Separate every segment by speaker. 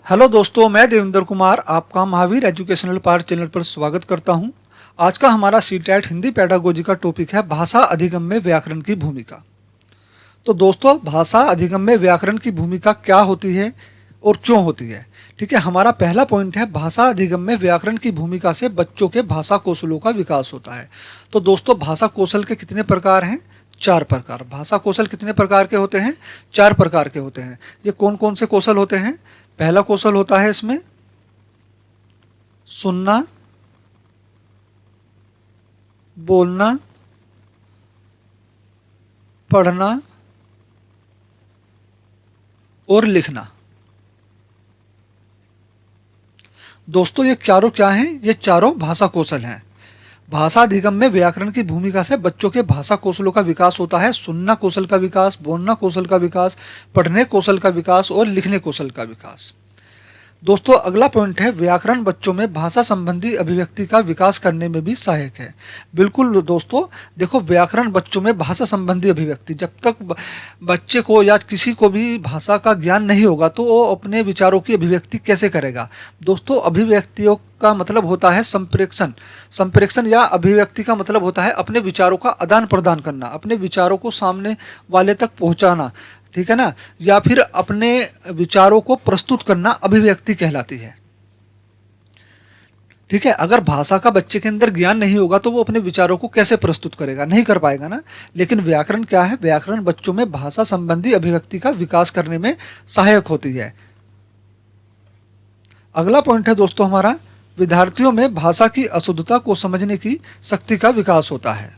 Speaker 1: Hello दोस्तों, मैं देवेंद्र कुमार आपका महावीर एजुकेशनल पार्ट चैनल पर स्वागत करता हूं। आज का हमारा सीटेट हिंदी पेडागोजी का टॉपिक है भाषा अधिगम में व्याकरण की भूमिका। तो दोस्तों, भाषा अधिगम में व्याकरण की भूमिका क्या होती है और क्यों होती है? ठीक है, हमारा पहला पॉइंट है भाषा अधिगम में व्याकरण की भूमिका से बच्चों के भाषा कौशलों का विकास होता है। तो दोस्तों, भाषा कौशल के कितने प्रकार हैं? 4 प्रकार। भाषा कौशल कितने प्रकार के होते हैं? 4 प्रकार के होते हैं। ये कौन कौन से कौशल होते हैं? पहला कौशल होता है इसमें सुनना, बोलना, पढ़ना और लिखना। दोस्तों, ये चारों क्या हैं? ये चारों भाषा कौशल हैं। भाषा अधिगम में व्याकरण की भूमिका से बच्चों के भाषा कौशलों का विकास होता है। सुनना कौशल का विकास, बोलना कौशल का विकास, पढ़ने कौशल का विकास और लिखने कौशल का विकास। दोस्तों, अगला पॉइंट है व्याकरण बच्चों में भाषा संबंधी अभिव्यक्ति का विकास करने में भी सहायक है। बिल्कुल दोस्तों, देखो, व्याकरण बच्चों में भाषा संबंधी अभिव्यक्ति, जब तक बच्चे को या किसी को भी भाषा का ज्ञान नहीं होगा तो वो अपने विचारों की अभिव्यक्ति कैसे करेगा? दोस्तों, अभिव्यक्तियों का मतलब होता है संप्रेषण। संप्रेषण या अभिव्यक्ति का मतलब होता है अपने विचारों का आदान प्रदान करना, अपने विचारों को सामने वाले तक पहुंचाना, ठीक है ना, या फिर अपने विचारों को प्रस्तुत करना अभिव्यक्ति कहलाती है। ठीक है, अगर भाषा का बच्चे के अंदर ज्ञान नहीं होगा तो वो अपने विचारों को कैसे प्रस्तुत करेगा? नहीं कर पाएगा ना। लेकिन व्याकरण क्या है? व्याकरण बच्चों में भाषा संबंधी अभिव्यक्ति का विकास करने में सहायक होती है। अगला पॉइंट है दोस्तों हमारा, विद्यार्थियों में भाषा की अशुद्धता को समझने की शक्ति का विकास होता है।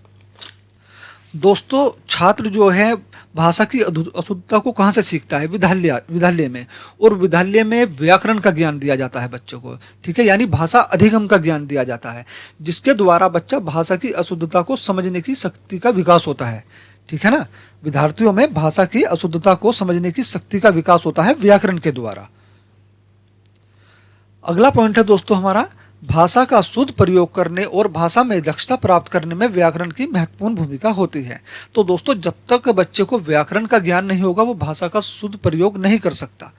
Speaker 1: दोस्तों, छात्र जो है भाषा की अशुद्धता को कहाँ से सीखता है? विद्यालय में। और विद्यालय में व्याकरण का ज्ञान दिया जाता है बच्चों को, ठीक है, यानी भाषा अधिगम का ज्ञान दिया जाता है, जिसके द्वारा बच्चा भाषा की अशुद्धता को समझने की शक्ति का विकास होता है। ठीक है ना, विद्यार्थियों में भाषा की अशुद्धता को समझने की शक्ति का विकास होता है व्याकरण के द्वारा। अगला पॉइंट है दोस्तों हमारा, भाषा का शुद्ध प्रयोग करने और भाषा में दक्षता प्राप्त करने में व्याकरण की महत्वपूर्ण भूमिका होती है। तो दोस्तों, जब तक बच्चे को व्याकरण का ज्ञान नहीं होगा वो भाषा का शुद्ध प्रयोग नहीं कर सकता।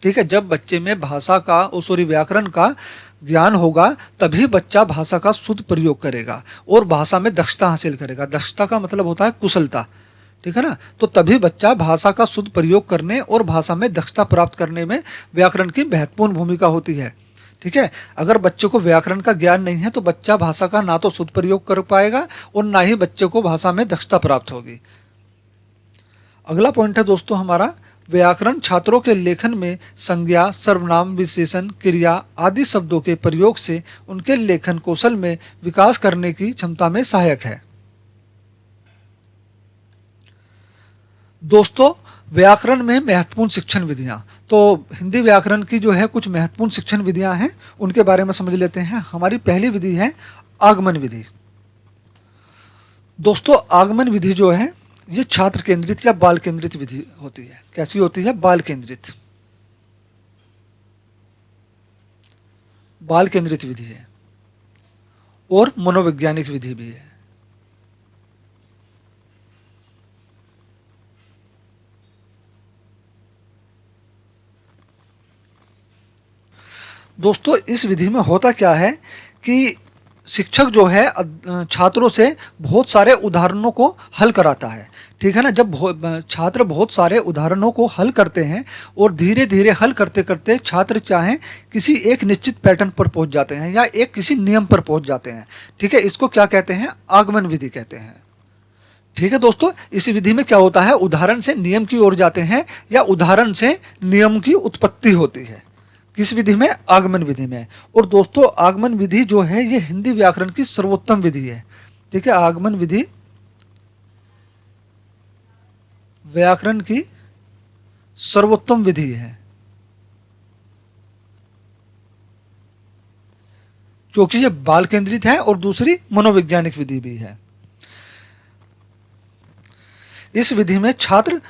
Speaker 1: ठीक है, जब बच्चे में व्याकरण का ज्ञान होगा तभी बच्चा भाषा का शुद्ध प्रयोग करेगा और भाषा में दक्षता हासिल करेगा। दक्षता का मतलब होता है कुशलता, ठीक है ना। तो तभी बच्चा भाषा का शुद्ध प्रयोग करने और भाषा में दक्षता प्राप्त करने में व्याकरण की महत्वपूर्ण भूमिका होती है। ठीक है, अगर बच्चे को व्याकरण का ज्ञान नहीं है तो बच्चा भाषा का ना तो शुद्ध प्रयोग कर पाएगा और ना ही बच्चे को भाषा में दक्षता प्राप्त होगी। अगला पॉइंट है दोस्तों हमारा, व्याकरण छात्रों के लेखन में संज्ञा, सर्वनाम, विशेषण, क्रिया आदि शब्दों के प्रयोग से उनके लेखन कौशल में विकास करने की क्षमता में सहायक है। दोस्तों, व्याकरण में महत्वपूर्ण शिक्षण विधियां, तो हिंदी व्याकरण की जो है कुछ महत्वपूर्ण शिक्षण विधियां हैं, उनके बारे में समझ लेते हैं। हमारी पहली विधि है आगमन विधि। दोस्तों, आगमन विधि जो है ये छात्र केंद्रित या बाल केंद्रित विधि होती है। कैसी होती है? बाल केंद्रित। बाल केंद्रित विधि है और मनोवैज्ञानिक विधि भी है। दोस्तों, इस विधि में होता क्या है कि शिक्षक जो है छात्रों से बहुत सारे उदाहरणों को हल कराता है। ठीक है ना, जब छात्र बहुत सारे उदाहरणों को हल करते हैं और धीरे धीरे हल करते करते छात्र चाहें किसी एक निश्चित पैटर्न पर पहुंच जाते हैं या एक किसी नियम पर पहुंच जाते हैं। ठीक है, इसको क्या कहते हैं? आगमन विधि कहते हैं। ठीक है दोस्तों, इस विधि में क्या होता है? उदाहरण से नियम की ओर जाते हैं या उदाहरण से नियम की उत्पत्ति होती है। किस विधि में? आगमन विधि में। और दोस्तों, आगमन विधि जो है ये हिंदी व्याकरण की सर्वोत्तम विधि है। ठीक है, आगमन विधि व्याकरण की सर्वोत्तम विधि है, क्योंकि ये बाल केंद्रित है और दूसरी मनोवैज्ञानिक विधि भी है। इस विधि में छात्र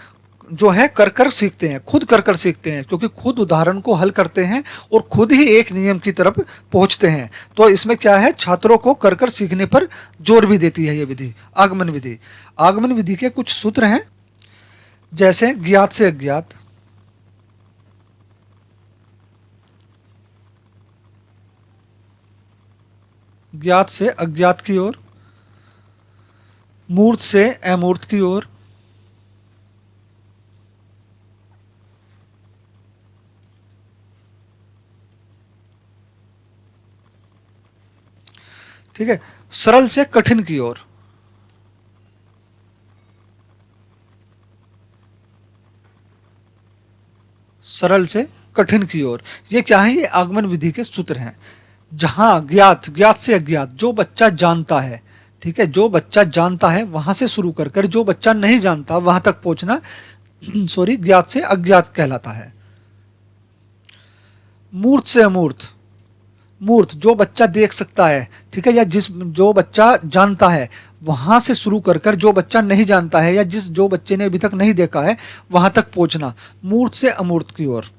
Speaker 1: जो है कर सीखते हैं, खुद कर सीखते हैं, क्योंकि खुद उदाहरण को हल करते हैं और खुद ही एक नियम की तरफ पहुंचते हैं। तो इसमें क्या है? छात्रों को कर सीखने पर जोर भी देती है ये विधि, आगमन विधि। आगमन विधि के कुछ सूत्र हैं, जैसे ज्ञात से अज्ञात, ज्ञात से अज्ञात की ओर, मूर्त से अमूर्त की ओर, ठीक है, सरल से कठिन की ओर, सरल से कठिन की ओर। ये क्या है? ये आगमन विधि के सूत्र हैं। जहां ज्ञात, ज्ञात से अज्ञात, जो बच्चा जानता है, ठीक है, जो बच्चा जानता है वहां से शुरू कर कर जो बच्चा नहीं जानता वहां तक पहुंचना सॉरी, ज्ञात से अज्ञात कहलाता है। मूर्त से अमूर्त, मूर्त जो बच्चा देख सकता है, ठीक है, या जिस जो बच्चा जानता है वहां से शुरू कर कर जो बच्चा नहीं जानता है या जो बच्चे ने अभी तक नहीं देखा है वहां तक पहुंचना मूर्त से अमूर्त की ओर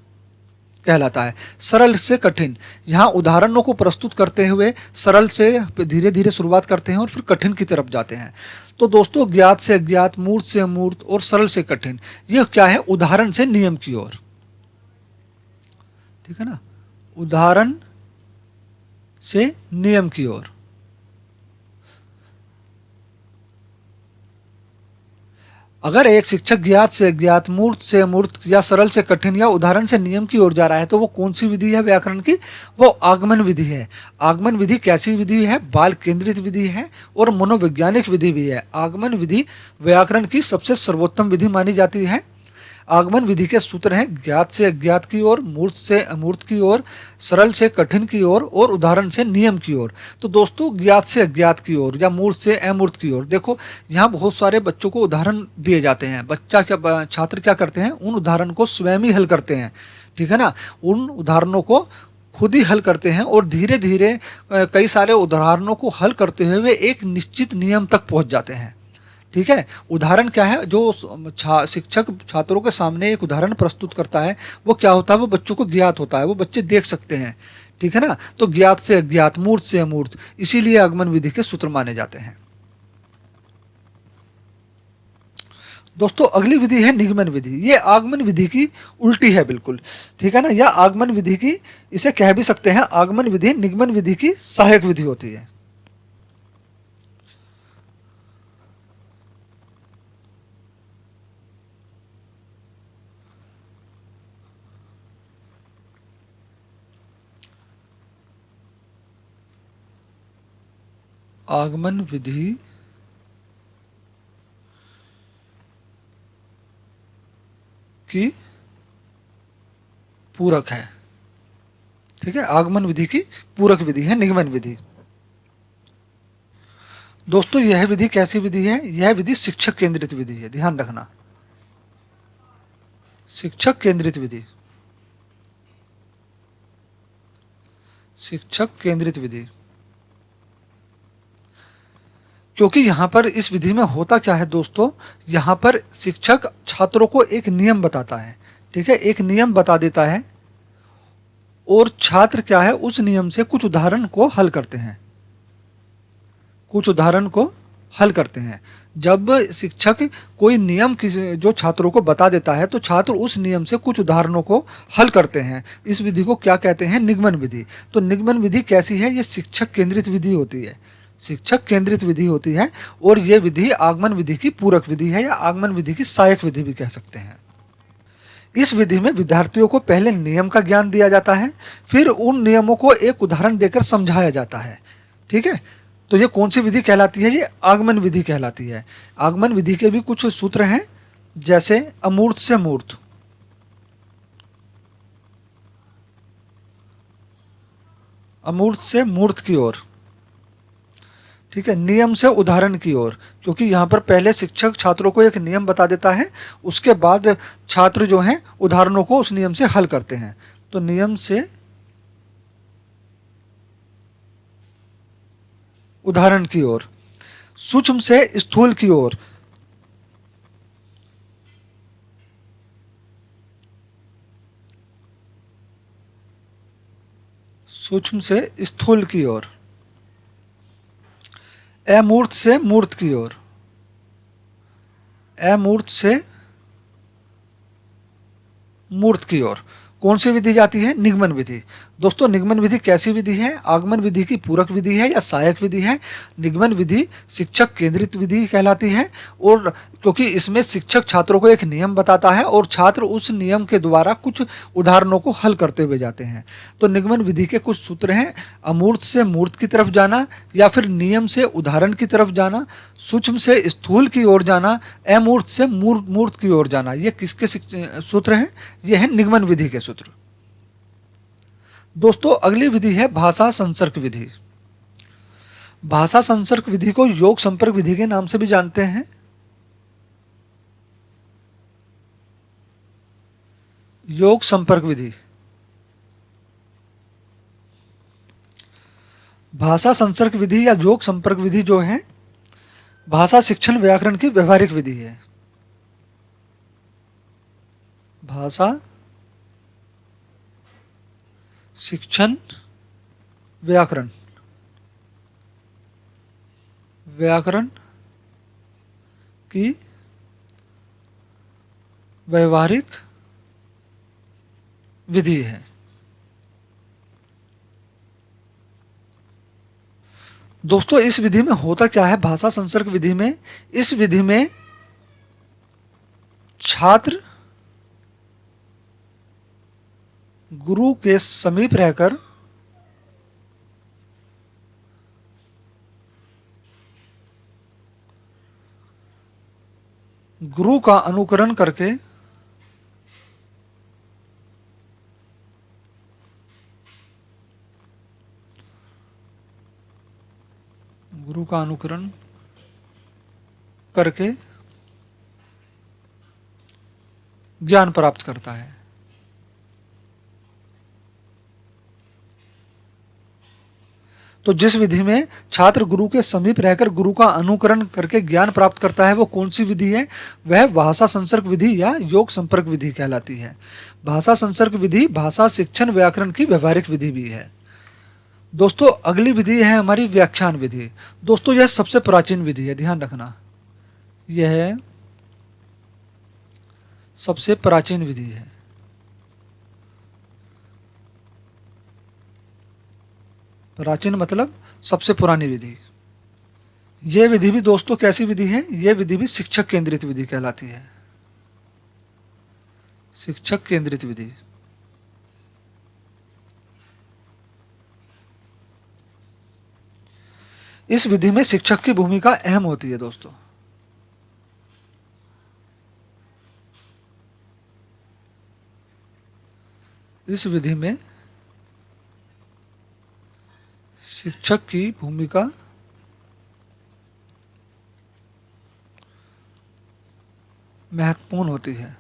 Speaker 1: कहलाता है। सरल से कठिन, यहाँ उदाहरणों को प्रस्तुत करते हुए सरल से धीरे धीरे शुरुआत करते हैं और फिर कठिन की तरफ जाते हैं। तो दोस्तों, ज्ञात से अज्ञात, मूर्त से अमूर्त और सरल से कठिन, यह क्या है? उदाहरण से नियम की ओर, ठीक है ना, उदाहरण से नियम की ओर। अगर एक शिक्षक ज्ञात से अज्ञात, मूर्त से अमूर्त या सरल से कठिन या उदाहरण से नियम की ओर जा रहा है तो वो कौन सी विधि है व्याकरण की? वो आगमन विधि है। आगमन विधि कैसी विधि है? बाल केंद्रित विधि है और मनोवैज्ञानिक विधि भी है। आगमन विधि व्याकरण की सबसे सर्वोत्तम विधि मानी जाती है। आगमन विधि के सूत्र हैं ज्ञात से अज्ञात की ओर, मूर्त से अमूर्त की ओर, सरल से कठिन की ओर और उदाहरण से नियम की ओर। तो दोस्तों, ज्ञात से अज्ञात की ओर या मूर्त से अमूर्त की ओर, देखो यहाँ बहुत सारे बच्चों को उदाहरण दिए जाते हैं। बच्चा क्या, छात्र क्या करते हैं? उन उदाहरण को स्वयं ही हल करते हैं, ठीक है ना, उन उदाहरणों को खुद ही हल करते हैं और धीरे धीरे कई सारे उदाहरणों को हल करते हुए एक निश्चित नियम तक पहुंच जाते हैं, ठीक है। उदाहरण क्या है? जो शिक्षक छात्रों के सामने एक उदाहरण प्रस्तुत करता है वो क्या होता है? वो बच्चों को ज्ञात होता है, वो बच्चे देख सकते हैं, ठीक है ना। तो ज्ञात से अज्ञात, मूर्त से अमूर्त, इसीलिए आगमन विधि के सूत्र माने जाते हैं। दोस्तों, अगली विधि है निगमन विधि। ये आगमन विधि की उल्टी है बिल्कुल, ठीक है ना। यह आगमन विधि की, इसे कह भी सकते हैं आगमन विधि निगमन विधि की सहायक विधि होती है। आगमन विधि की पूरक है, ठीक है। आगमन विधि की पूरक विधि है निगमन विधि। दोस्तों, यह विधि कैसी विधि है? यह विधि शिक्षक केंद्रित विधि है, ध्यान रखना, शिक्षक केंद्रित विधि, शिक्षक केंद्रित विधि। क्योंकि यहां पर इस विधि में होता क्या है दोस्तों, यहां पर शिक्षक छात्रों को एक नियम बताता है, ठीक है, एक नियम बता देता है और छात्र क्या है, उस नियम से कुछ उदाहरण को हल करते हैं, कुछ उदाहरण को हल करते हैं। जब शिक्षक कोई नियम जो छात्रों को बता देता है तो छात्र उस नियम से कुछ उदाहरणों को हल करते हैं। इस विधि को क्या कहते हैं? निगमन विधि। तो निगमन विधि कैसी है? ये शिक्षक केंद्रित विधि होती है, शिक्षक केंद्रित विधि होती है और यह विधि आगमन विधि की पूरक विधि है या आगमन विधि की सहायक विधि भी कह सकते हैं। इस विधि में विद्यार्थियों को पहले नियम का ज्ञान दिया जाता है, फिर उन नियमों को एक उदाहरण देकर समझाया जाता है, ठीक है। तो ये कौन सी विधि कहलाती है? ये आगमन विधि कहलाती है। आगमन विधि के भी कुछ सूत्र हैं, जैसे अमूर्त से मूर्त, अमूर्त से मूर्त की ओर, ठीक है, नियम से उदाहरण की ओर। क्योंकि यहाँ पर पहले शिक्षक छात्रों को एक नियम बता देता है, उसके बाद छात्र जो हैं उदाहरणों को उस नियम से हल करते हैं। तो नियम से उदाहरण की ओर, सूक्ष्म से स्थूल की ओर, सूक्ष्म से स्थूल की ओर, अमूर्त से मूर्त की ओर, अमूर्त से मूर्त की ओर। कौन सी विधि जाती है? निगमन विधि। दोस्तों निगमन विधि कैसी विधि है? आगमन विधि की पूरक विधि है या सहायक विधि है? निगमन विधि शिक्षक केंद्रित विधि कहलाती है, और क्योंकि इसमें शिक्षक छात्रों को एक नियम बताता है और छात्र उस नियम के द्वारा कुछ उदाहरणों को हल करते हुए जाते हैं। तो निगमन विधि के कुछ सूत्र हैं: अमूर्त से मूर्त की तरफ जाना, या फिर नियम से उदाहरण की तरफ जाना, सूक्ष्म से स्थूल की ओर जाना, अमूर्त से मूर्त की ओर जाना। ये किसके सूत्र हैं? ये है निगमन विधि के सूत्र। दोस्तों अगली विधि है भाषा संसर्ग विधि। भाषा संसर्ग विधि को योग संपर्क विधि के नाम से भी जानते हैं। योग संपर्क विधि। भाषा संसर्ग विधि या योग संपर्क विधि जो है भाषा शिक्षण व्याकरण की व्यवहारिक विधि है। भाषा शिक्षण व्याकरण की व्यवहारिक विधि है। दोस्तों इस विधि में होता क्या है? भाषा संसर्ग विधि में, इस विधि में छात्र गुरु के समीप रहकर गुरु का अनुकरण करके ज्ञान प्राप्त करता है। तो जिस विधि में छात्र गुरु के समीप रहकर गुरु का अनुकरण करके ज्ञान प्राप्त करता है वो कौन सी विधि है? वह भाषा संसर्ग विधि या योग संपर्क विधि कहलाती है। भाषा संसर्ग विधि भाषा शिक्षण व्याकरण की व्यवहारिक विधि भी है। दोस्तों अगली विधि है हमारी व्याख्यान विधि। दोस्तों यह सबसे प्राचीन विधि है, ध्यान रखना, यह सबसे प्राचीन विधि है। प्राचीन मतलब सबसे पुरानी विधि। यह विधि भी दोस्तों कैसी विधि है? यह विधि भी शिक्षक केंद्रित विधि कहलाती है। शिक्षक केंद्रित विधि। इस विधि में शिक्षक की भूमिका अहम होती है दोस्तों। इस विधि में शिक्षक की भूमिका महत्वपूर्ण होती है।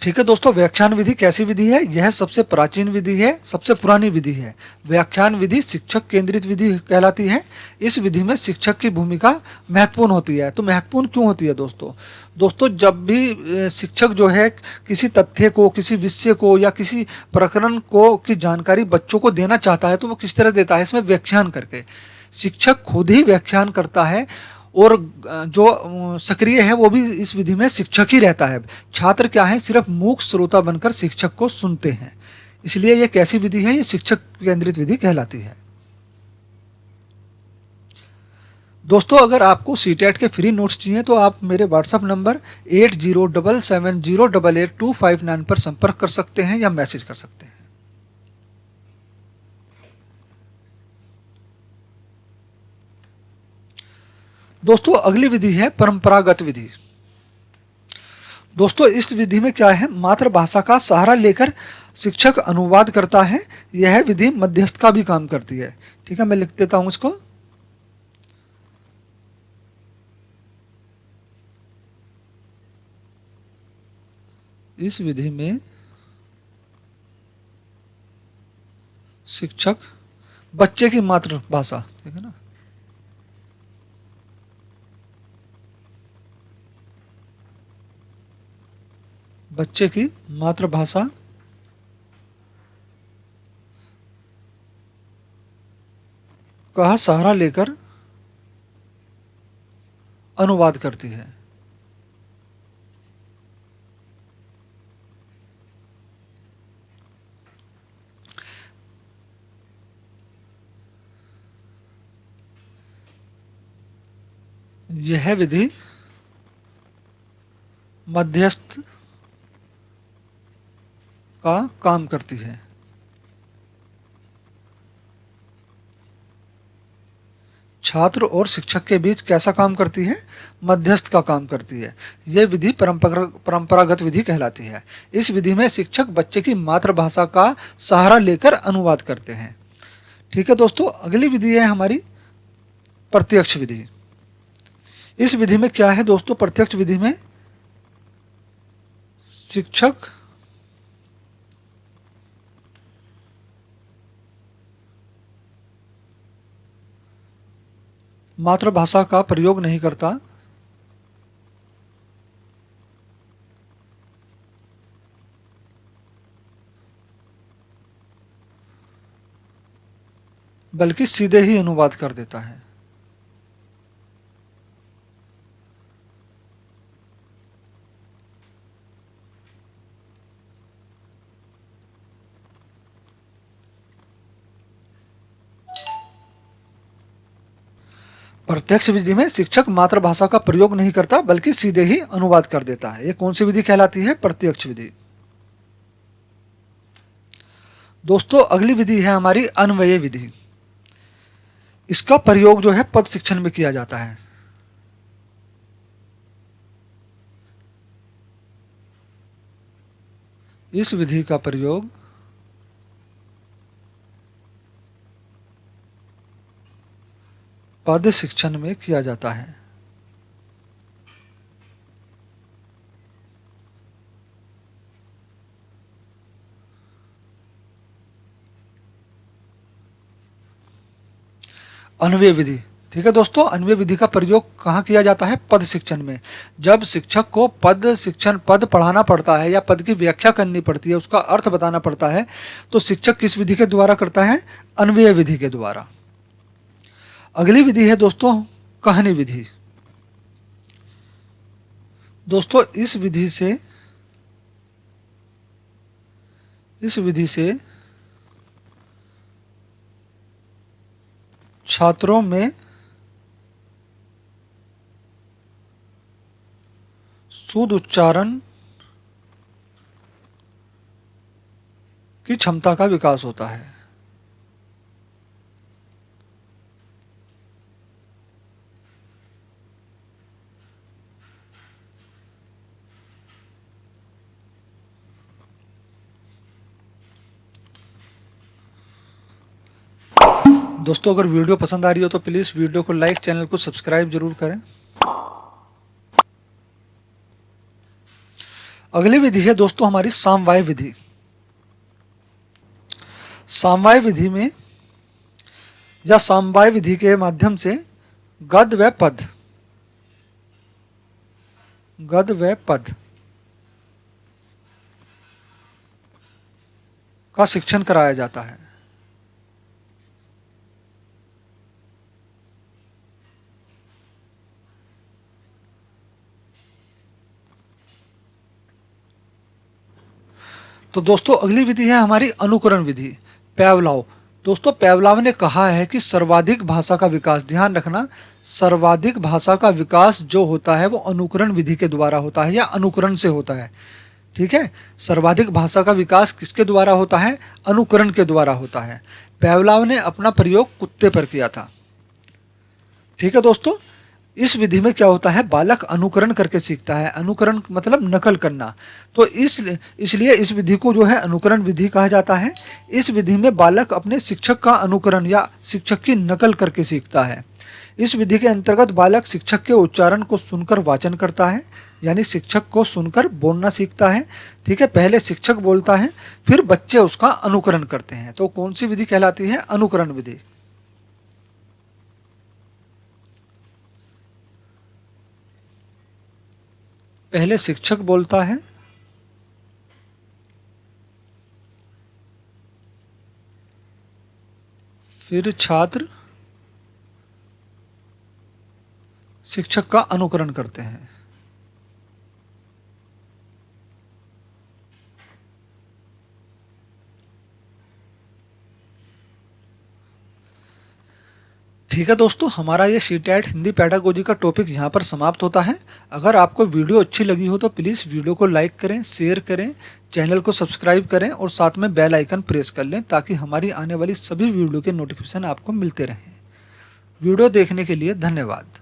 Speaker 1: ठीक है दोस्तों, व्याख्यान विधि कैसी विधि है? यह सबसे प्राचीन विधि है, सबसे पुरानी विधि है। व्याख्यान विधि शिक्षक केंद्रित विधि कहलाती है। इस विधि में शिक्षक की भूमिका महत्वपूर्ण होती है। तो महत्वपूर्ण क्यों होती है दोस्तों? दोस्तों जब भी शिक्षक जो है किसी तथ्य को, किसी विषय को या किसी प्रकरण को की जानकारी बच्चों को देना चाहता है तो वो किस तरह देता है? इसमें व्याख्यान करके। शिक्षक खुद ही व्याख्यान करता है और जो सक्रिय है वो भी इस विधि में शिक्षक ही रहता है। छात्र क्या है? सिर्फ मूक श्रोता बनकर शिक्षक को सुनते हैं। इसलिए ये कैसी विधि है? ये शिक्षक केंद्रित विधि कहलाती है। दोस्तों अगर आपको सीटेट के फ्री नोट्स चाहिए तो आप मेरे व्हाट्सएप नंबर 8077088259 पर संपर्क कर सकते हैं या मैसेज कर सकते हैं। दोस्तों अगली विधि है परंपरागत विधि। दोस्तों इस विधि में क्या है? मातृभाषा का सहारा लेकर शिक्षक अनुवाद करता है। यह विधि मध्यस्थ का भी काम करती है। ठीक है, मैं लिख देता हूं इसको। इस विधि में शिक्षक बच्चे की मातृभाषा, ठीक है ना, बच्चे की मातृभाषा का सहारा लेकर अनुवाद करती है। यह विधि मध्यस्थ का काम करती है। छात्र और शिक्षक के बीच कैसा काम करती है? मध्यस्थ का काम करती है। यह विधि परंपरागत विधि कहलाती है। इस विधि में शिक्षक बच्चे की मातृभाषा का सहारा लेकर अनुवाद करते हैं। ठीक है दोस्तों, अगली विधि है हमारी प्रत्यक्ष विधि। इस विधि में क्या है दोस्तों? प्रत्यक्ष विधि में शिक्षक मातृभाषा का प्रयोग नहीं करता, बल्कि सीधे ही अनुवाद कर देता है। प्रत्यक्ष विधि में शिक्षक मातृभाषा का प्रयोग नहीं करता, बल्कि सीधे ही अनुवाद कर देता है। ये कौन सी विधि कहलाती है? प्रत्यक्ष विधि। दोस्तों, अगली विधि है हमारी अन्वय विधि। इसका प्रयोग जो है पद शिक्षण में किया जाता है। इस विधि का प्रयोग पद शिक्षण में किया जाता है। अन्वय विधि। ठीक है दोस्तों, अन्वय विधि का प्रयोग कहाँ किया जाता है? पद शिक्षण में। जब शिक्षक को पद पढ़ाना पड़ता है या पद की व्याख्या करनी पड़ती है, उसका अर्थ बताना पड़ता है, तो शिक्षक किस विधि के द्वारा करता है? अन्वय विधि के द्वारा। अगली विधि है दोस्तों कहानी विधि। दोस्तों, इस विधि से छात्रों में शुद्ध उच्चारण की क्षमता का विकास होता है। दोस्तों, अगर वीडियो पसंद आ रही हो तो प्लीज वीडियो को लाइक, चैनल को सब्सक्राइब जरूर करें। अगली विधि है दोस्तों हमारी समवाय विधि। समवाय विधि में या समवाय विधि के माध्यम से गद्य व पद का शिक्षण कराया जाता है। तो दोस्तों, अगली विधि है हमारी अनुकरण विधि, पैवलाव। दोस्तों, पैवलाव ने कहा है कि सर्वाधिक भाषा का विकास, ध्यान रखना, सर्वाधिक भाषा का विकास जो होता है वो अनुकरण विधि के द्वारा होता है या अनुकरण से होता है। ठीक है, सर्वाधिक भाषा का विकास किसके द्वारा होता है? अनुकरण के द्वारा होता है। पैवलाव ने अपना प्रयोग कुत्ते पर किया था। ठीक है दोस्तों, इस विधि में क्या होता है? बालक अनुकरण करके सीखता है। अनुकरण मतलब नकल करना। तो इसलिए इस विधि को जो है अनुकरण विधि कहा जाता है। इस विधि में बालक अपने शिक्षक का अनुकरण या शिक्षक की नकल करके सीखता है। इस विधि के अंतर्गत बालक शिक्षक के उच्चारण को सुनकर वाचन करता है, यानी शिक्षक को सुनकर बोलना सीखता है। ठीक है, पहले शिक्षक बोलता है, फिर बच्चे उसका अनुकरण करते हैं। तो कौन सी विधि कहलाती है? अनुकरण विधि। पहले शिक्षक बोलता है, फिर छात्र शिक्षक का अनुकरण करते हैं। ठीक है दोस्तों, हमारा ये सीटेट हिंदी पेडागोजी का टॉपिक यहाँ पर समाप्त होता है। अगर आपको वीडियो अच्छी लगी हो तो प्लीज़ वीडियो को लाइक करें, शेयर करें, चैनल को सब्सक्राइब करें और साथ में बेल आइकन प्रेस कर लें ताकि हमारी आने वाली सभी वीडियो के नोटिफिकेशन आपको मिलते रहें। वीडियो देखने के लिए धन्यवाद।